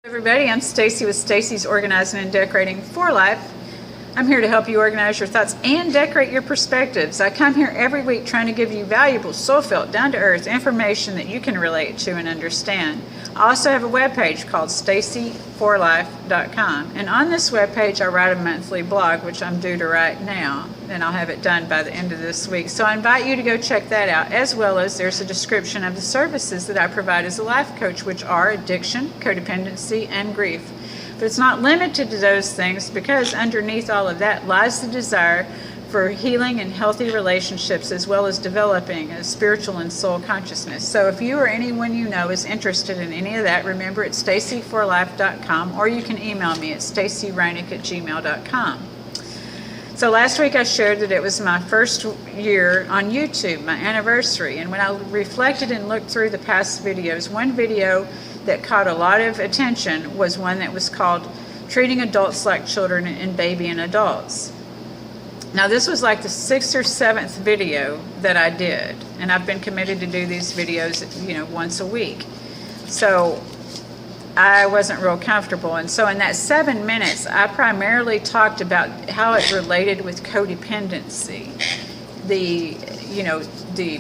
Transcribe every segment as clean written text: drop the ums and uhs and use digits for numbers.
Everybody, I'm Stacy with Stacy's Organizing and Decorating for Life. I'm here to help you organize your thoughts and decorate your perspectives. I come here every week trying to give you valuable, soul-felt, down-to-earth information that you can relate to and understand. I also have a webpage called stacyforlife.com, and on this webpage I write a monthly blog, which I'm due to write now, and I'll have it done by the end of this week. So I invite you to go check that out, as well as there's a description of the services that I provide as a life coach, which are addiction, codependency, and grief. But it's not limited to those things, because underneath all of that lies the desire for healing and healthy relationships, as well as developing a spiritual and soul consciousness. So if you or anyone you know is interested in any of that, remember it's stacyforlife.com, or you can email me at stacyreinick@gmail.com. So last week I shared that it was my first year on YouTube, my anniversary, and when I reflected and looked through the past videos, one video that caught a lot of attention was one that was called Treating Adults Like Children and Baby and Adults. Now this was like the 6th or 7th video that I did, and I've been committed to do these videos, once a week. So I wasn't real comfortable, and so in that 7 minutes I primarily talked about how it related with codependency, the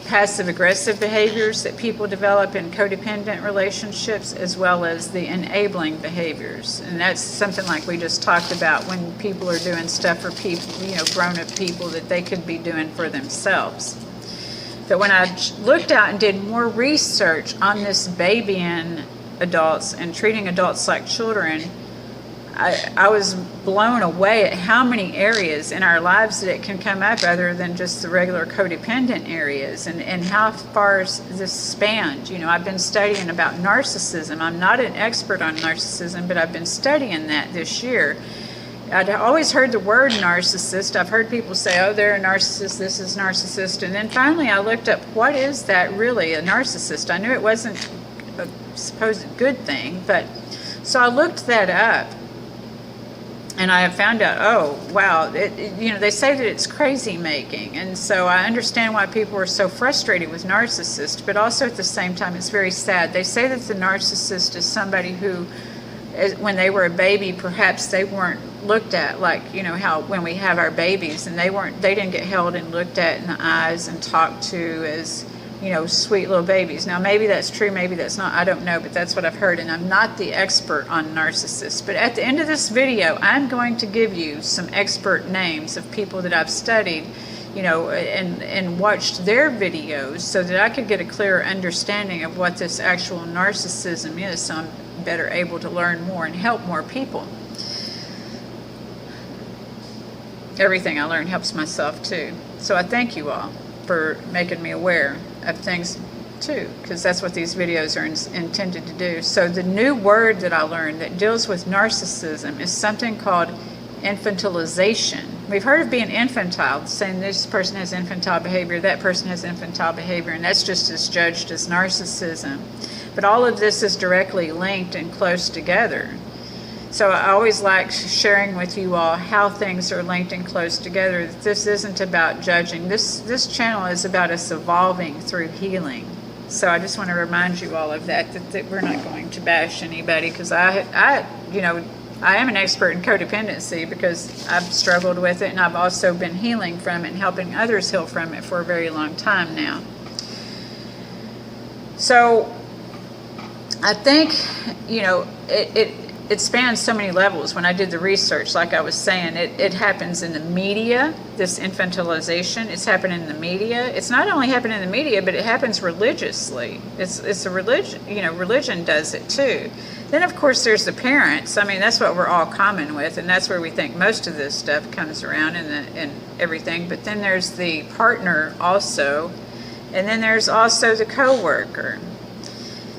passive aggressive behaviors that people develop in codependent relationships, as well as the enabling behaviors. And that's something like we just talked about, when people are doing stuff for people, grown-up people, that they could be doing for themselves. But when I looked out and did more research on this babying adults and treating adults like children, I was blown away at how many areas in our lives that it can come up other than just the regular codependent areas, and how far this spanned. I've been studying about narcissism. I'm not an expert on narcissism, but I've been studying that this year. I'd always heard the word narcissist. I've heard people say, oh, they're a narcissist, this is narcissist. And then finally I looked up, what is that really, a narcissist? I knew it wasn't a supposed good thing, but so I looked that up. And I have found out, oh, wow, they say that it's crazy making. And so I understand why people are so frustrated with narcissists, but also at the same time, it's very sad. They say that the narcissist is somebody who, when they were a baby, perhaps they weren't looked at like, how when we have our babies, and they didn't get held and looked at in the eyes and talked to as, sweet little babies. Now, maybe that's true, maybe that's not, I don't know, but that's what I've heard, and I'm not the expert on narcissists. But at the end of this video, I'm going to give you some expert names of people that I've studied, and watched their videos, so that I could get a clearer understanding of what this actual narcissism is, so I'm better able to learn more and help more people. Everything I learn helps myself too. So I thank you all for making me aware of things too, because that's what these videos are intended to do. So the new word that I learned that deals with narcissism is something called infantilization. We've heard of being infantile, saying this person has infantile behavior, that person has infantile behavior, and that's just as judged as narcissism. But all of this is directly linked and close together. So I always like sharing with you all how things are linked and close together. This isn't about judging. This channel is about us evolving through healing. So I just want to remind you all of that we're not going to bash anybody, because I am an expert in codependency because I've struggled with it, and I've also been healing from it and helping others heal from it for a very long time now. So I think, it spans so many levels. When I did the research, like I was saying, it happens in the media, this infantilization. It's happening in the media. It's not only happening in the media, but it happens religiously. It's a religion, religion does it too. Then of course there's the parents. I mean, that's what we're all common with, and that's where we think most of this stuff comes around and everything. But then there's the partner also, and then there's also the co-worker.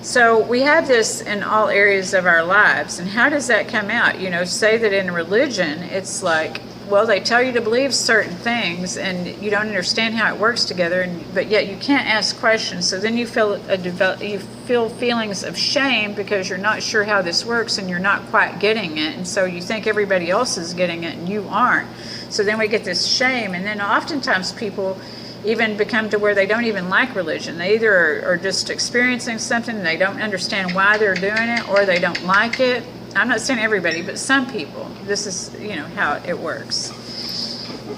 So we have this in all areas of our lives. And how does that come out? Say that in religion, it's like, well, they tell you to believe certain things and you don't understand how it works together, but yet you can't ask questions. So then you feel feelings of shame because you're not sure how this works and you're not quite getting it. And so you think everybody else is getting it and you aren't. So then we get this shame. And then oftentimes people even become to where they don't even like religion. They either are just experiencing something and they don't understand why they're doing it, or they don't like it. I'm not saying everybody, but some people. This is, how it works.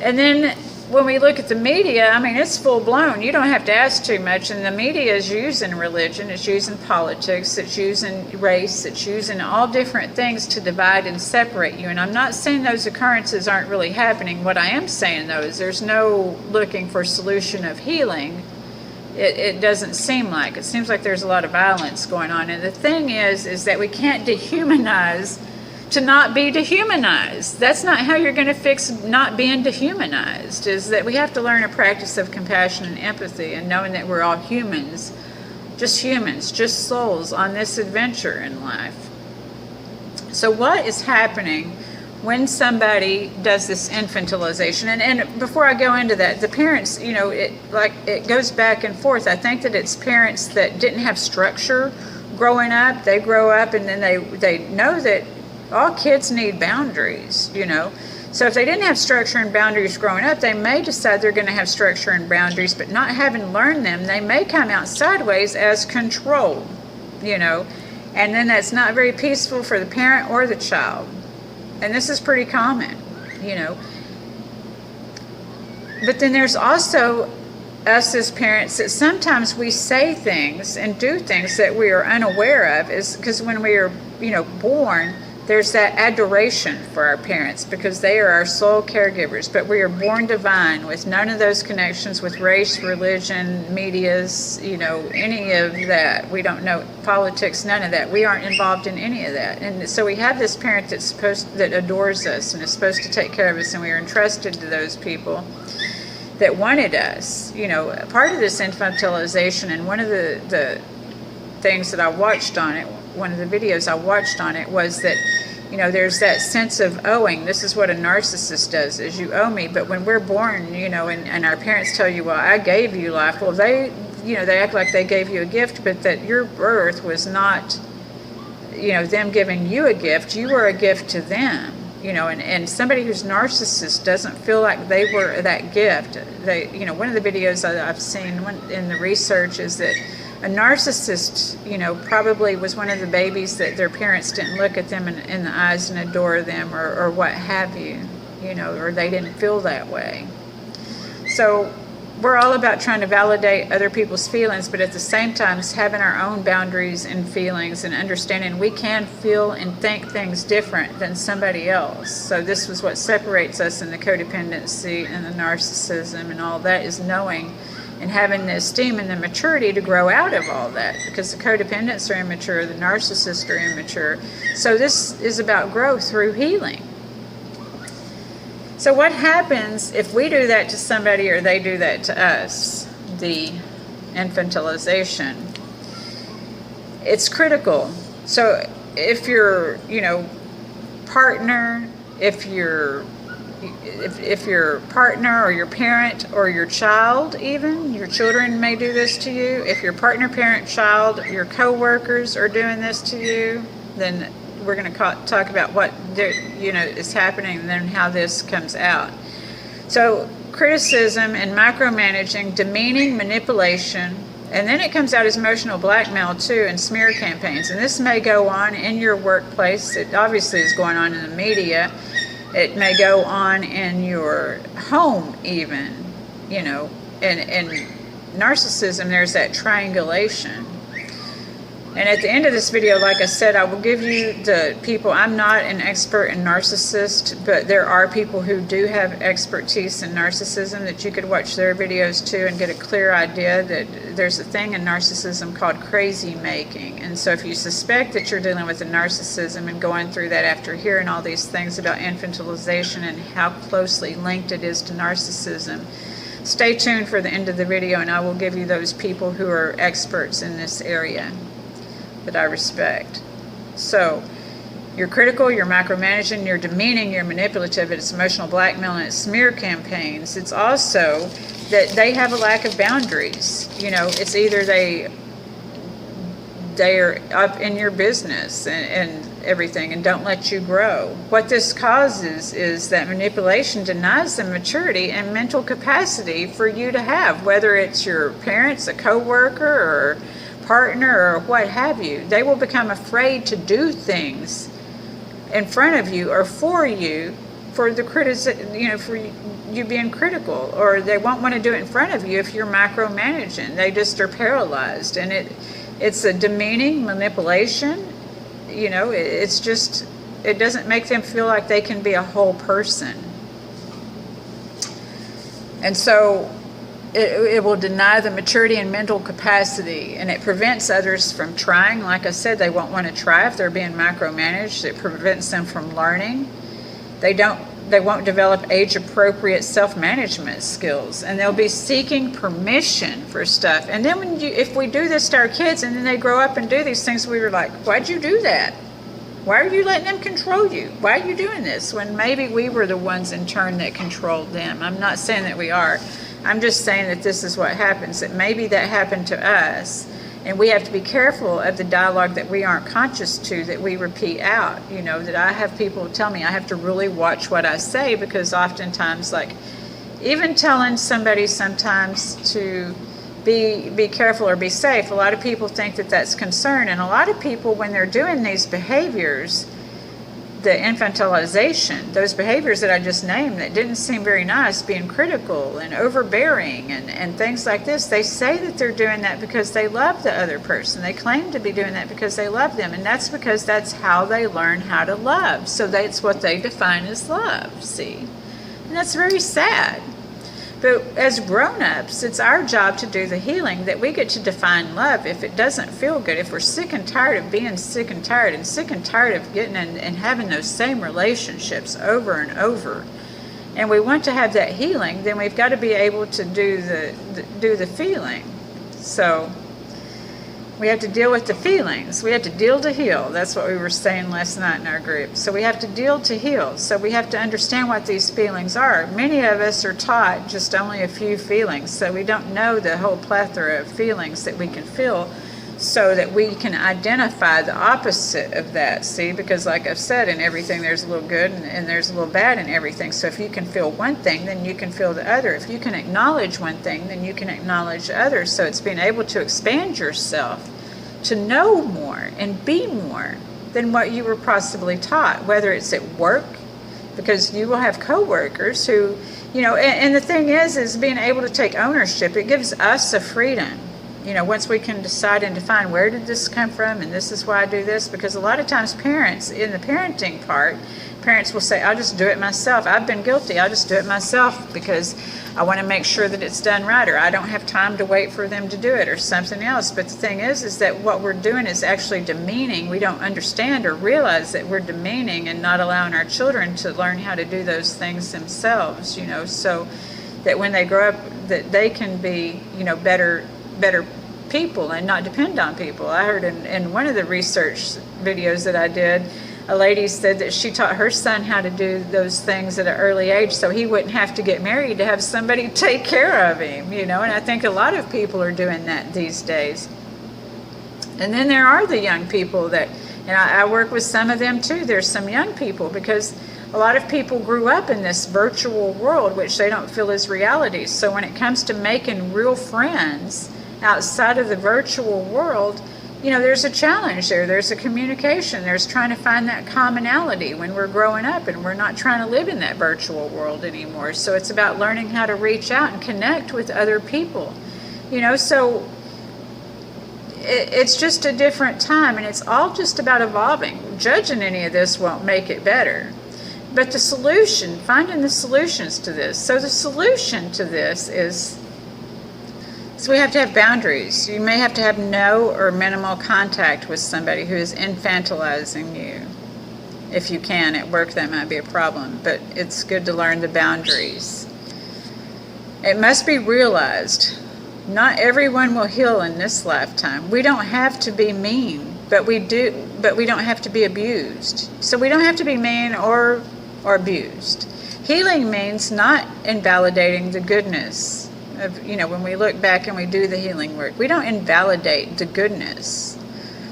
And then when we look at the media, I mean, it's full blown. You don't have to ask too much. And the media is using religion, it's using politics, it's using race, it's using all different things to divide and separate you. And I'm not saying those occurrences aren't really happening. What I am saying, though, is there's no looking for solution of healing. It doesn't seem like. It seems like there's a lot of violence going on. And the thing is that we can't dehumanize to not be dehumanized. That's not how you're going to fix not being dehumanized, is that we have to learn a practice of compassion and empathy and knowing that we're all humans, just souls on this adventure in life. So what is happening when somebody does this infantilization? And before I go into that, the parents, it goes back and forth. I think that it's parents that didn't have structure growing up. They grow up and then they know that all kids need boundaries, So if they didn't have structure and boundaries growing up, they may decide they're going to have structure and boundaries, but not having learned them, they may come out sideways as control, And then that's not very peaceful for the parent or the child. And this is pretty common, But then there's also us as parents that sometimes we say things and do things that we are unaware of, is because when we are, born, there's that adoration for our parents because they are our sole caregivers. But we are born divine with none of those connections with race, religion, medias, any of that. We don't know politics, none of that. We aren't involved in any of that. And so we have this parent that adores us and is supposed to take care of us, and we are entrusted to those people that wanted us. Part of this infantilization, and one of the things that I watched on it, one of the videos I watched on it, was that there's that sense of owing. This is what a narcissist does, is you owe me. But when we're born, and our parents tell you, well, I gave you life. Well, they act like they gave you a gift, but that your birth was not, them giving you a gift. You were a gift to them, and somebody who's narcissist doesn't feel like they were that gift. They, one of the videos I've seen in the research is that a narcissist, probably was one of the babies that their parents didn't look at them in the eyes and adore them, or what have you, or they didn't feel that way. So we're all about trying to validate other people's feelings, but at the same time having our own boundaries and feelings and understanding we can feel and think things different than somebody else. So this was what separates us in the codependency and the narcissism and all that, is knowing and having the esteem and the maturity to grow out of all that, because the codependents are immature, the narcissists are immature. So this is about growth through healing. So what happens if we do that to somebody or they do that to us, the infantilization? It's critical. So if your partner, if your partner or your parent or your child, even your children may do this to you. If your partner, parent, child, your co-workers are doing this to you, then we're going to talk about what is happening and then how this comes out. So criticism and micromanaging, demeaning, manipulation, and then it comes out as emotional blackmail too, and smear campaigns. And this may go on in your workplace. It obviously is going on in the media. It may go on in your home even, and narcissism, there's that triangulation. And at the end of this video, like I said, I will give you the people. I'm not an expert in narcissist, but there are people who do have expertise in narcissism that you could watch their videos too and get a clear idea that there's a thing in narcissism called crazy making. And so if you suspect that you're dealing with a narcissism and going through that after hearing all these things about infantilization and how closely linked it is to narcissism, stay tuned for the end of the video and I will give you those people who are experts in this area that I respect. So you're critical, you're micromanaging, you're demeaning, you're manipulative, it's emotional blackmail, and it's smear campaigns. It's also that they have a lack of boundaries. It's either they are up in your business and everything and don't let you grow. What this causes is that manipulation denies the maturity and mental capacity for you to have, whether it's your parents, a coworker, or partner, or what have you. They will become afraid to do things in front of you or for you for the for you being critical, or they won't want to do it in front of you if you're micromanaging. They just are paralyzed, and it's a demeaning manipulation. It's just, it doesn't make them feel like they can be a whole person. And so it will deny the maturity and mental capacity, and it prevents others from trying. Like I said, they won't want to try if they're being micromanaged. It prevents them from learning. They won't develop age-appropriate self-management skills, and they'll be seeking permission for stuff. And then if we do this to our kids and then they grow up and do these things, we were like, why'd you do that? Why are you letting them control you? Why are you doing this? When maybe we were the ones in turn that controlled them. I'm not saying that we are. I'm just saying that this is what happens, that maybe that happened to us. And we have to be careful of the dialogue that we aren't conscious to, that we repeat out. That I have people tell me I have to really watch what I say, because oftentimes, like, even telling somebody sometimes to be careful or be safe, a lot of people think that that's concern. And a lot of people, when they're doing these behaviors, the infantilization, those behaviors that I just named that didn't seem very nice, being critical and overbearing and things like this, they say that they're doing that because they love the other person. They claim to be doing that because they love them, and that's because that's how they learn how to love. So that's what they define as love, see? And that's very sad. But as grown-ups, it's our job to do the healing, that we get to define love if it doesn't feel good, if we're sick and tired of being sick and tired of getting and having those same relationships over and over, and we want to have that healing, then we've got to be able to do the feeling. So we have to deal with the feelings. We have to deal to heal. That's what we were saying last night in our group. So we have to deal to heal. So we have to understand what these feelings are. Many of us are taught just only a few feelings, so we don't know the whole plethora of feelings that we can feel, so that we can identify the opposite of that, see? Because like I've said, in everything there's a little good and there's a little bad in everything. So if you can feel one thing, then you can feel the other. If you can acknowledge one thing, then you can acknowledge the other. So it's being able to expand yourself to know more and be more than what you were possibly taught, whether it's at work, because you will have coworkers who, and the thing is being able to take ownership. It gives us a freedom. Once we can decide and define, where did this come from, and this is why I do this. Because a lot of times parents, in the parenting part, parents will say, I'll just do it myself. I've been guilty. I'll just do it myself because I want to make sure that it's done right, or I don't have time to wait for them to do it, or something else. But the thing is that what we're doing is actually demeaning. We don't understand or realize that we're demeaning and not allowing our children to learn how to do those things themselves, so that when they grow up, that they can be, better people and not depend on people. I heard in one of the research videos that I did, a lady said that she taught her son how to do those things at an early age so he wouldn't have to get married to have somebody take care of him, and I think a lot of people are doing that these days. And then there are the young people and I work with some of them too. There's some young people, because a lot of people grew up in this virtual world, which they don't feel is reality. So when it comes to making real friends outside of the virtual world, there's a challenge there. There's a communication. There's trying to find that commonality when we're growing up and we're not trying to live in that virtual world anymore. So it's about learning how to reach out and connect with other people. So it's just a different time, and it's all just about evolving. Judging any of this won't make it better. But the solution, finding the solutions to this. So the solution to this is, so we have to have boundaries. You may have to have no or minimal contact with somebody who is infantilizing you. If you can, at work that might be a problem, but it's good to learn the boundaries. It must be realized, not everyone will heal in this lifetime. We don't have to be mean, but we don't have to be abused. So we don't have to be mean or abused. Healing means not invalidating the goodness of, when we look back and we do the healing work, we don't invalidate the goodness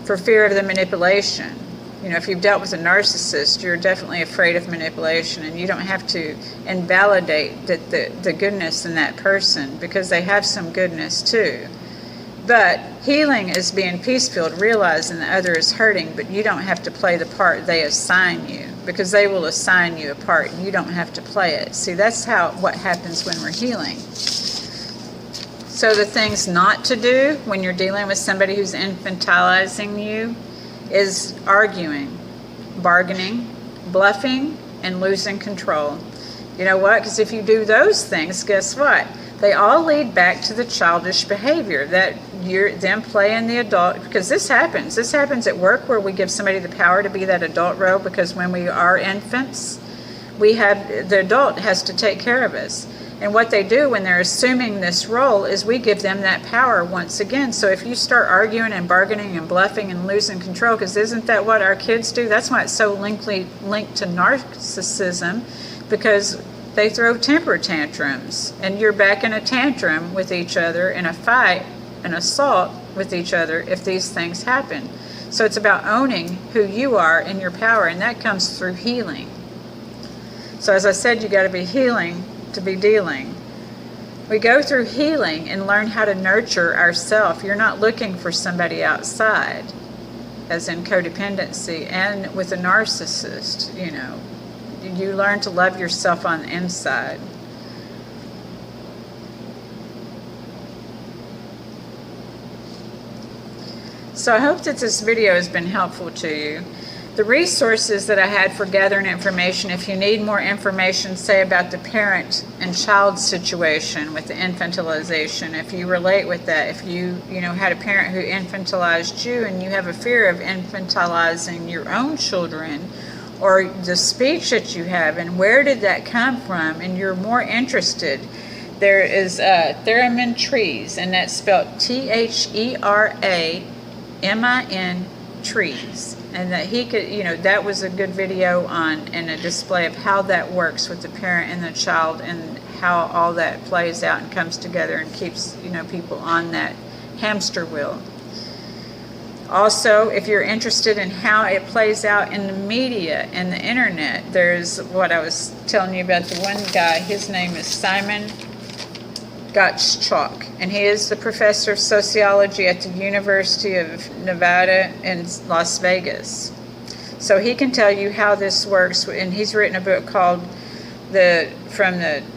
for fear of the manipulation. If you've dealt with a narcissist, you're definitely afraid of manipulation, and you don't have to invalidate the goodness in that person, because they have some goodness too. But healing is being peace-filled, realizing the other is hurting, but you don't have to play the part they assign you, because they will assign you a part and you don't have to play it. See, that's what happens when we're healing. So the things not to do when you're dealing with somebody who's infantilizing you is arguing, bargaining, bluffing, and losing control. You know what? Because if you do those things, guess what? They all lead back to the childish behavior, that you're them playing the adult. Because this happens at work, where we give somebody the power to be that adult role, because when we are infants, the adult has to take care of us. And what they do when they're assuming this role is we give them that power once again. So if you start arguing and bargaining and bluffing and losing control, because isn't that what our kids do? That's why it's so linked to narcissism, because they throw temper tantrums, and you're back in a tantrum with each other, in a fight, an assault with each other if these things happen. So it's about owning who you are and your power, and that comes through healing. So as I said, you got to be healing to be dealing. We go through healing and learn how to nurture ourselves. You're not looking for somebody outside, as in codependency, and with a narcissist, you learn to love yourself on the inside. So I hope that this video has been helpful to you. The resources that I had for gathering information, if you need more information, say about the parent and child situation with the infantilization, if you relate with that, if you had a parent who infantilized you and you have a fear of infantilizing your own children, or the speech that you have and where did that come from, and you're more interested, there is theremin trees, and that's spelled THERAMIN trees. And that he could, that was a good video on, and a display of how that works with the parent and the child, and how all that plays out and comes together and keeps, people on that hamster wheel. Also, if you're interested in how it plays out in the media and the internet, there's what I was telling you about, the one guy, his name is Simon Gottschalk, and he is the professor of sociology at the University of Nevada in Las Vegas. So he can tell you how this works, and he's written a book called From the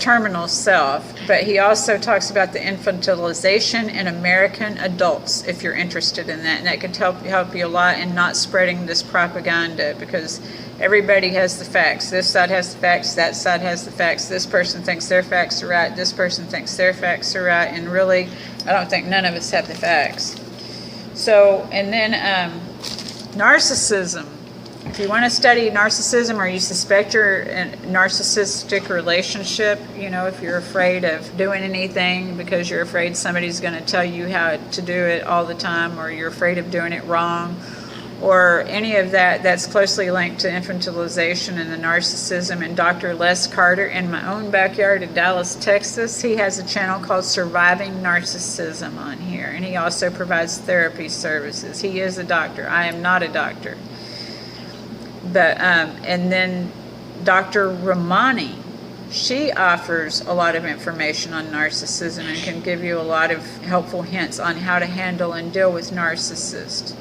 Terminal Self, but he also talks about the infantilization in American adults, if you're interested in that, and that could help you a lot in not spreading this propaganda, because everybody has the facts. This side has the facts, that side has the facts. This person thinks their facts are right, this person thinks their facts are right, and really, I don't think none of us have the facts. So, and then narcissism. If you want to study narcissism, or you suspect you're in a narcissistic relationship, if you're afraid of doing anything because you're afraid somebody's going to tell you how to do it all the time, or you're afraid of doing it wrong, or any of that, that's closely linked to infantilization and the narcissism. And Dr. Les Carter, in my own backyard in Dallas, Texas, he has a channel called Surviving Narcissism on here, and he also provides therapy services. He is a doctor. I am not a doctor. But and then Dr. Ramani, she offers a lot of information on narcissism and can give you a lot of helpful hints on how to handle and deal with narcissists.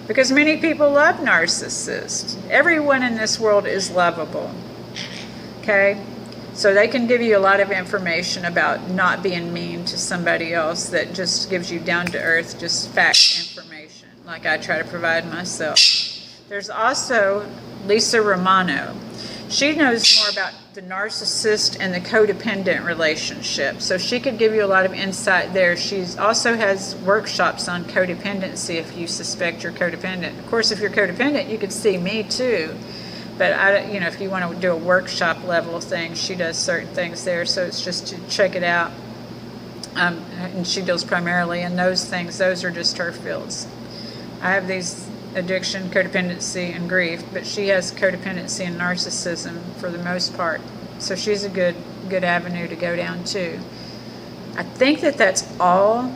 Because many people love narcissists. Everyone in this world is lovable. Okay? So they can give you a lot of information about not being mean to somebody else, that just gives you down to earth, just fact information, like I try to provide myself. There's also Lisa Romano. She knows more about the narcissist and the codependent relationship, so she could give you a lot of insight there. She also has workshops on codependency if you suspect you're codependent. Of course, if you're codependent, you could see me too, but if you want to do a workshop level thing, she does certain things there, so it's just to check it out. And she deals primarily in those things. Those are just her fields. I have these addiction, codependency, and grief, but she has codependency and narcissism for the most part. So she's a good avenue to go down too. I think that's all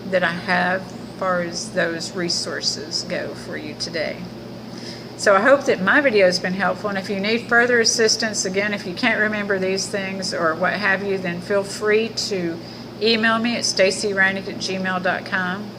that I have far as those resources go for you today. So I hope that my video has been helpful, and if you need further assistance, again, if you can't remember these things or what have you, then feel free to email me at stacyreinick@gmail.com.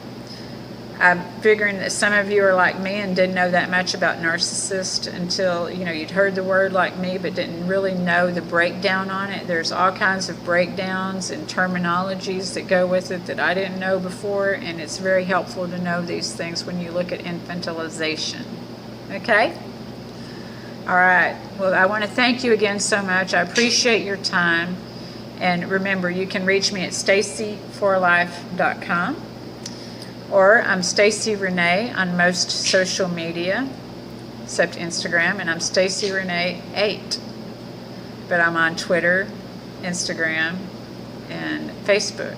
I'm figuring that some of you are like me and didn't know that much about narcissist until, you'd heard the word like me but didn't really know the breakdown on it. There's all kinds of breakdowns and terminologies that go with it that I didn't know before, and it's very helpful to know these things when you look at infantilization. Okay? All right. Well, I want to thank you again so much. I appreciate your time. And remember, you can reach me at stacyforlife.com. Or I'm Stacy Renee on most social media, except Instagram, and I'm Stacy Renee 8. But I'm on Twitter, Instagram, and Facebook.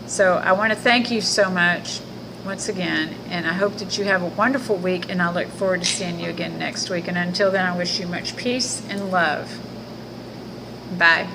So I want to thank you so much once again, and I hope that you have a wonderful week, and I look forward to seeing you again next week. And until then, I wish you much peace and love. Bye.